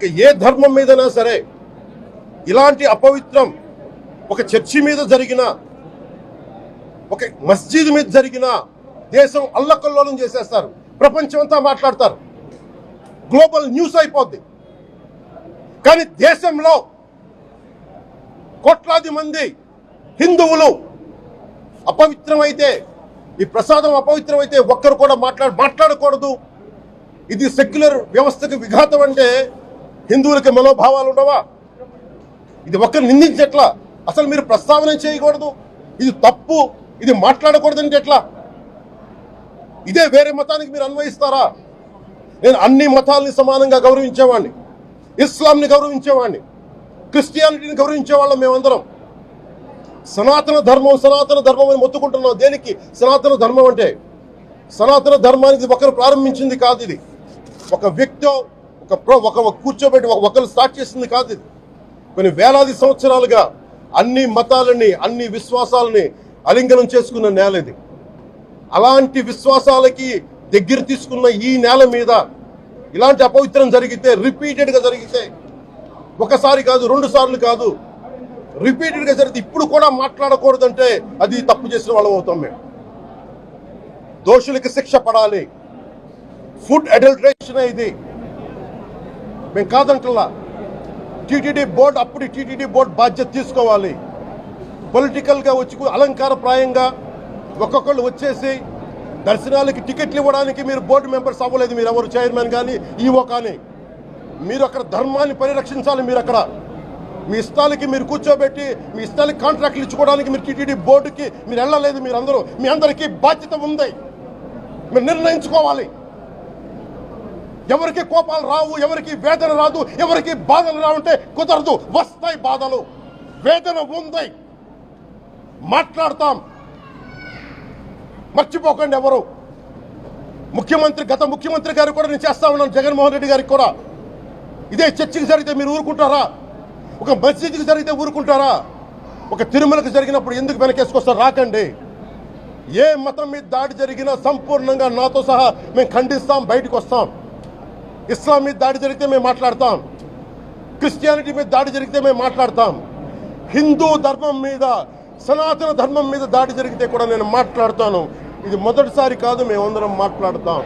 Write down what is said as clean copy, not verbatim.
ఇక ఏ ధర్మం మీదైనా సరే ఇలాంటి అపవిత్రం ఒక చర్చి మీద జరిగిన, ఒక మస్జిద్ మీద జరిగిన దేశం అల్లకల్లోలం చేసేస్తారు, ప్రపంచం అంతా మాట్లాడతారు, గ్లోబల్ న్యూస్ అయిపోద్ది. కానీ దేశంలో కోట్లాది మంది హిందువులు అపవిత్రమైతే, ఈ ప్రసాదం అపవిత్రమైతే ఒక్కరు కూడా మాట్లాడకూడదు, ఇది సెక్యులర్ వ్యవస్థకు విఘాతం అంటే హిందువులకి మనోభావాలు ఉండవా? ఇది ఒక్కరు నిందించట్లా, అసలు మీరు ప్రస్తావన చేయకూడదు, ఇది తప్పు, ఇది మాట్లాడకూడదంటే ఎట్లా? ఇదే వేరే మతానికి మీరు అన్వయిస్తారా? నేను అన్ని మతాలని సమానంగా గౌరవించేవాడిని, ఇస్లాంని గౌరవించేవాడిని, క్రిస్టియానిటీని గౌరవించేవాళ్ళం మేమందరం. సనాతన ధర్మం అని మొత్తుకుంటున్నాం. దేనికి సనాతన ధర్మం అంటే? సనాతన ధర్మానికి ఒకరు ప్రారంభించింది కాదు, ఇది ఒక వ్యక్తి ఒక కూర్చోబెట్టి ఒకరు స్టార్ట్ చేసింది కాదు. ఇది కొన్ని వేలాది సంవత్సరాలుగా అన్ని మతాలని, అన్ని విశ్వాసాలని అలింగనం చేసుకున్న నేల ఇది. అలాంటి విశ్వాసాలకి దగ్గర తీసుకున్న ఈ నేల మీద ఇలాంటి అపవిత్రం జరిగితే, రిపీటెడ్గా జరిగితే, ఒకసారి కాదు, 2 సార్లు కాదు, రిపీటెడ్గా జరిగితే ఇప్పుడు కూడా మాట్లాడకూడదంటే అది తప్పు చేసిన వాళ్ళం అవుతాం. మేము దోషులకి శిక్ష పడాలి. ఫుడ్ అడల్టరేషన్ ఇది మేము కాదంటలా. టీటీడీ బోర్డు, అప్పుడు టీటీడీ బోర్డు బాధ్యత తీసుకోవాలి. పొలిటికల్గా వచ్చి అలంకారప్రాయంగా ఒక్కొక్కళ్ళు వచ్చేసి దర్శనాలకి టికెట్లు ఇవ్వడానికి మీరు బోర్డు మెంబర్స్ అవ్వలేదు. మీరు ఎవరు చైర్మన్ కానీ ఈవో కానీ, మీరు అక్కడ ధర్మాన్ని పరిరక్షించాలి. మీరు అక్కడ మీ ఇష్టాలకి మీరు కూర్చోబెట్టి మీ ఇష్టాలకి కాంట్రాక్ట్లు ఇచ్చుకోవడానికి మీరు టీటీడీ బోర్డుకి మీరు వెళ్ళలేదు. మీరు అందరూ, మీ అందరికీ బాధ్యత ఉంది. మీరు నిర్ణయించుకోవాలి. ఎవరికి కోపాలు రావు, ఎవరికి వేదన రాదు, ఎవరికి బాధలు రావంటే కుదరదు. వస్తాయి బాధలు, వేదన ఉంది, మాట్లాడతాం. మర్చిపోకండి ఎవరు. గత ముఖ్యమంత్రి గారు కూడా నేను చేస్తా ఉన్నాను, జగన్మోహన్ రెడ్డి గారికి కూడా. ఇదే చర్చికి జరిగితే మీరు ఊరుకుంటారా? ఒక మసీదుకి జరిగితే ఊరుకుంటారా? ఒక తిరుమలకు జరిగినప్పుడు ఎందుకు వెనకేసుకొస్తారు? రాకండి. ఏ మతం మీద దాడి జరిగినా సంపూర్ణంగా నాతో సహా మేము ఖండిస్తాం, బయటకు వస్తాం. ఇస్లాం మీద దాడి జరిగితే మేము మాట్లాడతాం, క్రిస్టియానిటీ మీద దాడి జరిగితే మేము మాట్లాడతాం, హిందూ ధర్మం మీద, సనాతన ధర్మం మీద దాడి జరిగితే కూడా నేను మాట్లాడతాను. ఇది మొదటిసారి కాదు, మేమందరం మాట్లాడతాం.